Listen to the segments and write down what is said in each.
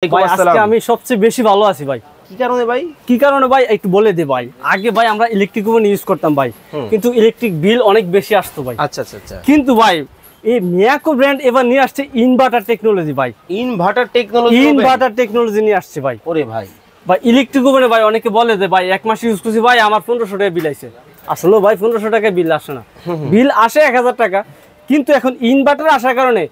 ভাই আজকে আমি সবচেয়ে বেশি ভালো আছি ভাই। কি কারণে ভাই একটু বলে দে ভাই। আগে ভাই আমরা ইলেকট্রিক ওভেন ইউজ করতাম ভাই, কিন্তু ইলেকট্রিক বিল অনেক বেশি আসতো ভাই। আচ্ছা আচ্ছা আচ্ছা। কিন্তু ভাই এই মিয়াকো ব্র্যান্ড এবার নিয়ে আসছে ইনভার্টার টেকনোলজি ভাই। ইনভার্টার টেকনোলজি নিয়ে আসছে ভাই। ওরে ভাই ভাই ইলেকট্রিক ওভেনে ভাই অনেকে বলে যে ভাই এক মাস ইউজ করছি ভাই আমার 1500 টাকা বিল আইছে। আসলে ভাই 1500 টাকা বিল আসে না, বিল আসে 1000 টাকা। কিন্তু এখন ইনভার্টার আসার কারণে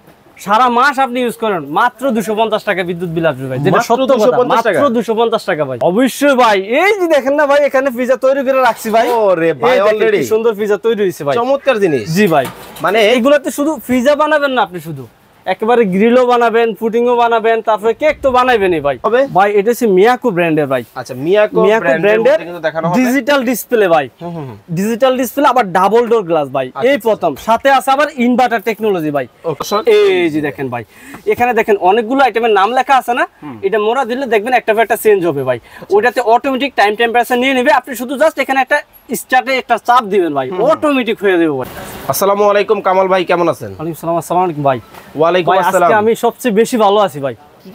সারা মাস আপনি ইউজ করেন মাত্র 250 টাকা বিদ্যুৎ বিল আসবে ভাই। যেটা সত্য কথা, মাত্র 250 টাকা ভাই। অবশ্যই ভাই এই যে দেখেন না ভাই এখানে ফ্রিজার তৈরি করে রাখছি ভাই। ওরে ভাই অলরেডি সুন্দর ফ্রিজার তৈরি হইছে ভাই, চমৎকার জিনিস। জি ভাই, মানে এইগুলাতে শুধু ফ্রিজার বানাবেন না, আপনি শুধু একেবারে গ্রিলও বানাবেন, পুডিংও বানাবেন, তারপরে কেক তো বানাবেনই ভাই। ভাই এটা হচ্ছে মিয়াকো ব্র্যান্ডের ভাই। আচ্ছা মিয়াকো ব্র্যান্ডের কিন্তু দেখানো হবে ডিজিটাল ডিসপ্লে ভাই। ডিজিটাল ডিসপ্লে আবার ডাবল ডোর গ্লাস ভাই। এই প্রথম, সাথে আছে আবার ইনভার্টার টেকনোলজি ভাই। এই যে দেখেন ভাই এখানে দেখেন অনেকগুলো আইটেমের নাম লেখা আছে না, এটা মোড়া দিলে দেখবেন একটা চেঞ্জ হবে ভাই। ওটাতে অটোমেটিক টাইম টেম্পারেচার নিয়ে নেবে, আপনি শুধু জাস্ট এখানে একটা স্টার্টে একটা চাপ দিবেন ভাই, অটোমেটিক হয়ে যাবে ভাই। আসসালামু আলাইকুম কামাল ভাই, কেমন আছেন? ওয়ালাইকুম সালাম। আসসালামু আলাইকুম ভাই। ওয়ালাইকুম আসসালাম। আজকে আমি সবচেয়ে বেশি ভালো আছি ভাই। কি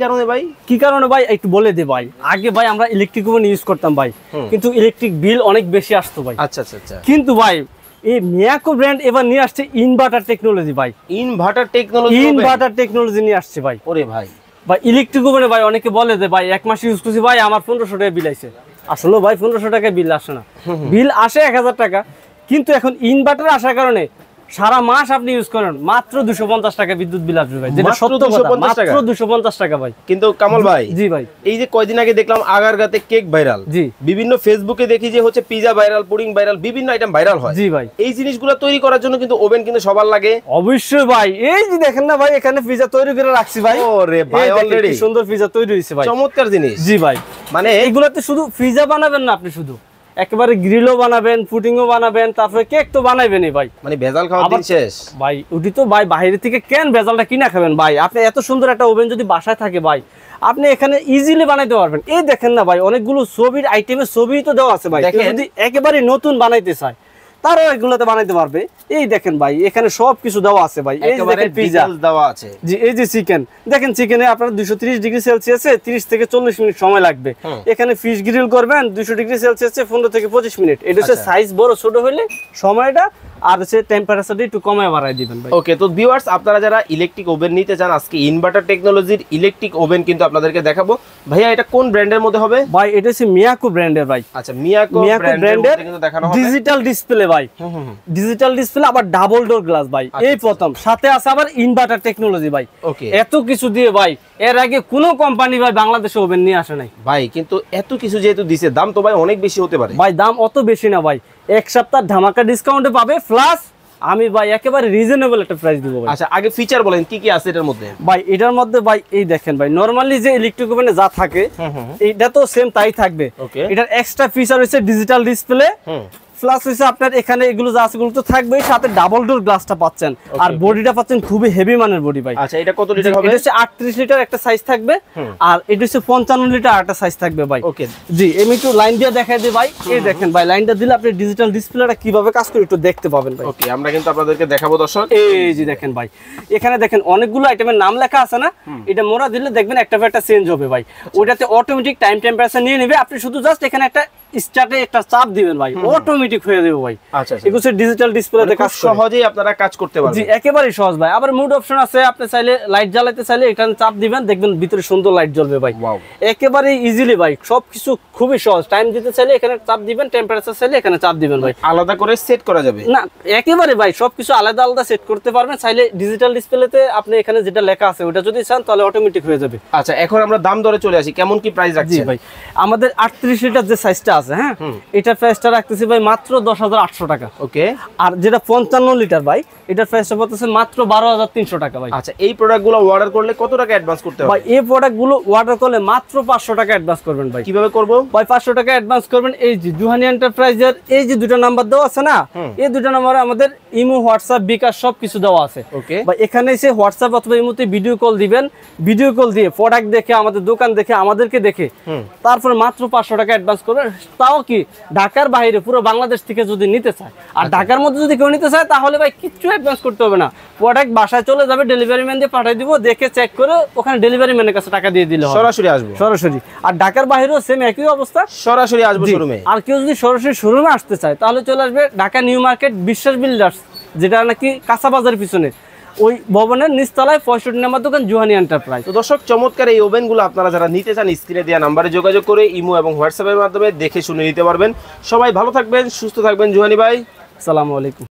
কারণে ভাই একটু বলে দে ভাই। আগে ভাই আমরা ইলেকট্রিক ওভেন ইউজ করতাম ভাই, কিন্তু ইলেকট্রিক বিল অনেক বেশি আসতো ভাই। আচ্ছা আচ্ছা আচ্ছা। কিন্তু ভাই এই মিয়াকো ব্র্যান্ড এবার নিয়ে আসছে ইনভার্টার টেকনোলজি ভাই। ইনভার্টার টেকনোলজি নিয়ে আসছে ভাই। ওরে ভাই ভাই ইলেকট্রিক ওভেনে ভাই অনেকে বলে যে ভাই এক মাস ইউজ করছি ভাই আমার 1500 টাকা বিল আইছে। আসলে ভাই 1500 টাকা বিল আসে না, বিল আসে 1000 টাকা। কিন্তু এখন ইনভার্টার আসার কারণে সারা মাস আপনি ইউজ করেন মাত্র 250 টাকা বিদ্যুৎ বিল আসবে ভাই। যেটা সত্য কথা, মাত্র 250 টাকা ভাই। কিন্তু কামাল ভাই, জি ভাই, এই যে কয়দিন আগে দেখলাম আগারগাতে কেক ভাইরাল, জি বিভিন্ন ফেসবুকে দেখি যে হচ্ছে পিজা ভাইরাল, পুডিং ভাইরাল, বিভিন্ন আইটেম ভাইরাল হয়। জি ভাই, এই জিনিসগুলো তৈরি করার জন্য কিন্তু ওভেন কিন্তু সবার লাগে। অবশ্যই ভাই এই যে দেখেন না ভাই এখানে ফ্রিজার তৈরি করে রাখছি ভাই। ওরে ভাই অলরেডি সুন্দর ফ্রিজার তৈরি হইছে ভাই, চমৎকার জিনিস। জি ভাই, মানে এইগুলাতে শুধু ফ্রিজার বানাবেন না, আপনি শুধু একেবারে গ্রিলও বানাবেন, পুডিংও বানাবেন, তারপরে কেক তো বানাইবেনই ভাই। মানে ভেজাল খাওয়ার দিন শেষ ভাই। ওটি তো ভাই বাইরে থেকে কেন ভেজালটা কিনা খাবেন ভাই। আপনি এত সুন্দর একটা ওভেন যদি বাসায় থাকে ভাই, আপনি এখানে ইজিলি বানাইতে পারবেন। এই দেখেন না ভাই অনেকগুলো ছবির আইটেমের ছবি তো দেওয়া আছে ভাই। যদি একেবারে নতুন বানাইতে চায় তারাও এগুলোতে বানাইতে পারবে। এই দেখেন ভাই এখানে সবকিছু দেওয়া আছে ভাই। এই যে দেখেন পিজা দেওয়া আছে, জি এই যে চিকেন দেখেন, চিকেনে আপনার 230 ডিগ্রি সেলসিয়াসে 30 থেকে 40 মিনিট সময় লাগবে। এখানে ফিশ গ্রিল করবেন 200 ডিগ্রি সেলসিয়াসে 15 থেকে 25 মিনিট। এটা হচ্ছে সাইজ বড় ছোট হলে সময়টা আর হচ্ছে টেম্পারেচারটা একটু কমায় বাড়ায় দিবেন ভাই। ওকে, তো ভিউয়ার্স আপনারা যারা ইলেকট্রিক ওভেন নিতে চান, আজকে ইনভার্টার টেকনোলজির ইলেকট্রিক ওভেন কিন্তু আপনাদেরকে দেখাবো। ভাইয়া এটা কোন ব্র্যান্ডের মধ্যে হবে? ভাই এটা হচ্ছে মিয়াকো ব্র্যান্ডের ভাই। আচ্ছা মিয়াকো ব্র্যান্ডের কিন্তু দেখানো হবে ডিজিটাল ডিসপ্লে ভাই। ডিজিটাল ডিসপ্লে আবার ডাবল ডোর গ্লাস ভাই। এই প্রথম, সাথে আছে আবার ইনভার্টার টেকনোলজি ভাই। ওকে, এত কিছু দিয়ে ভাই এর আগে কোন কোম্পানি ভাই বাংলাদেশে ওভেন নিয়ে আসে নাই ভাই। কিন্তু এত কিছু যেহেতু দিছে, দাম তো ভাই অনেক বেশি হতে পারে। ভাই দাম অত বেশি না ভাই, এক সপ্তাহ ধামাকা ডিসকাউন্টে পাবে, প্লাস আমি ভাই একেবারে রিজনেবল একটা প্রাইস দিব ভাই। আচ্ছা আগে ফিচার বলেন কি কি আছে এটার মধ্যে? ভাই এটার মধ্যে ভাই এই দেখেন ভাই নরমালি যে ইলেকট্রিক ওভেনে যা থাকে এটা তো সেম তাই থাকবে। এটার এক্সট্রা ফিচার হচ্ছে ডিজিটাল ডিসপ্লে, প্লাস হচ্ছে আপনার এখানে এগুলো যা আছে এগুলো তো থাকবেই, সাথে ডাবল ডোর গ্লাসটা পাচ্ছেন, আর বডিটা পাচ্ছেন খুবই হেভি মানের বডি ভাই। আচ্ছা এটা কত লিটার হবে? এটা হচ্ছে 38 লিটার একটা সাইজ থাকবে, আর এটা হচ্ছে 55 লিটার একটা সাইজ থাকবে ভাই। ওকে জি, আমি একটু লাইন দিয়ে দেখাই দিই ভাই। এই দেখেন ভাই লাইনটা দিলে আপনি ডিজিটাল ডিসপ্লেটা কিভাবে কাজ করে একটু দেখতে পাবেন ভাই। ওকে, আমরা কিন্তু আপনাদেরকে দেখাবো দর্শক। এই যে দেখেন ভাই এখানে দেখেন অনেকগুলো আইটেমের নাম লেখা আছে না, এটা মোড়া দিলে দেখবেন একটা চেঞ্জ হবে ভাই। ওটাতে অটোমেটিক টাইম টেম্পারেচার নিয়ে নেবে, আপনি শুধু জাস্ট এখানে একটা স্টার্টে একটা চাপ দিবেন ভাই, অটোমেটিক হয়ে যাবে ভাই। আচ্ছা এগুলো ডিজিটাল ডিসপ্লেতে কাজ সহজেই আপনারা কাজ করতে পারবেন। জি একেবারেই সহজ ভাই। আবার মুড অপশন আছে, আপনি চাইলে লাইট জ্বালাতে চাইলে এখানে চাপ দিবেন, দেখবেন ভিতরে সুন্দর লাইট জ্বলবে ভাই। একেবারেই ইজিলি ভাই, সবকিছু খুবই সহজ। টাইম দিতে চাইলে এখানে চাপ দিবেন, টেম্পারেচার চাইলে এখানে চাপ দিবেন ভাই। আলাদা করে সেট করা যাবে না, একেবারে ভাই সবকিছু আলাদা আলাদা সেট করতে পারবেন। চাইলে ডিজিটাল ডিসপ্লেতে আপনি এখানে যেটা লেখা আছে ওটা যদি চান তাহলে অটোমেটিক হয়ে যাবে। আচ্ছা এখন আমরা দাম দরে চলে আসি, কেমন কি প্রাইস রাখছেন? ভাই আমাদের 38 লিটার যে সাইজটা আছে, হ্যাঁ এটা প্রাইসটা রাখতেছি ভাই মাত্র 10,800 টাকা। ওকে, আর যেটা 55 লিটার ভাই এটার প্রাইসটা পড়তেছে মাত্র 12,300 টাকা ভাই। আচ্ছা এই প্রোডাক্টগুলো অর্ডার করলে কত টাকা অ্যাডভান্স করতে হবে? ভাই এই প্রোডাক্টগুলো অর্ডার করলে মাত্র 500 টাকা অ্যাডভান্স করবেন ভাই। কিভাবে করব ভাই? 500 টাকা অ্যাডভান্স করবেন। এই যে জুহানি এন্টারপ্রাইজের এই যে দুটো নাম্বার দেওয়া আছে না, এই দুটো নাম্বারে আমাদের ইমো, হোয়াটসঅ্যাপ, বিকাশ সবকিছু দেওয়া আছে। ওকে ভাই এখানে এসে হোয়াটসঅ্যাপ অথবা ইমোতে ভিডিও কল দিবেন, ভিডিও কল দিয়ে প্রোডাক্ট দেখে, আমাদের দোকান দেখে, আমাদেরকে দেখে তারপরে মাত্র 500 টাকা অ্যাডভান্স করবেন। তাও কি ঢাকার বাইরে পুরো বাংলাদেশ থেকে যদি নিতে চায়, আর ঢাকার মধ্যে যদি কেউ নিতে চায় তাহলে ভাই কিচ্ছু অ্যাডভান্স করতে হবে না, প্রোডাক্ট বাসায় চলে যাবে, ডেলিভারি ম্যান দিয়ে পাঠিয়ে দিব, দেখে চেক করে ওখানে ডেলিভারি ম্যানের কাছে টাকা দিয়ে দিলে হবে, সরাসরি আসবো। সরাসরি। আর ঢাকার বাইরেও সেম একই অবস্থা, সরাসরি আসবো জি। শোরুমে। আর কেউ যদি সরাসরি শোরুমে আসতে চায় তাহলে চলে আসবে ঢাকা নিউ মার্কেট বিশ্বাস বিল্ডার্স, যেটা নাকি কাঁচা বাজারের পিছনে, ওই ভবনের নিচতলায় 65 নম্বর দোকান জুহানি এন্টারপ্রাইজ। তো দর্শক, চমৎকার এই ওভেনগুলো আপনারা যারা নিতে চান স্ক্রিনে দেওয়া নাম্বারে যোগাযোগ করে ইমো এবং হোয়াটসঅ্যাপের মাধ্যমে দেখে শুনে নিতে পারবেন। সবাই ভালো থাকবেন, সুস্থ থাকবেন। জুহানি ভাই, আসসালামু আলাইকুম।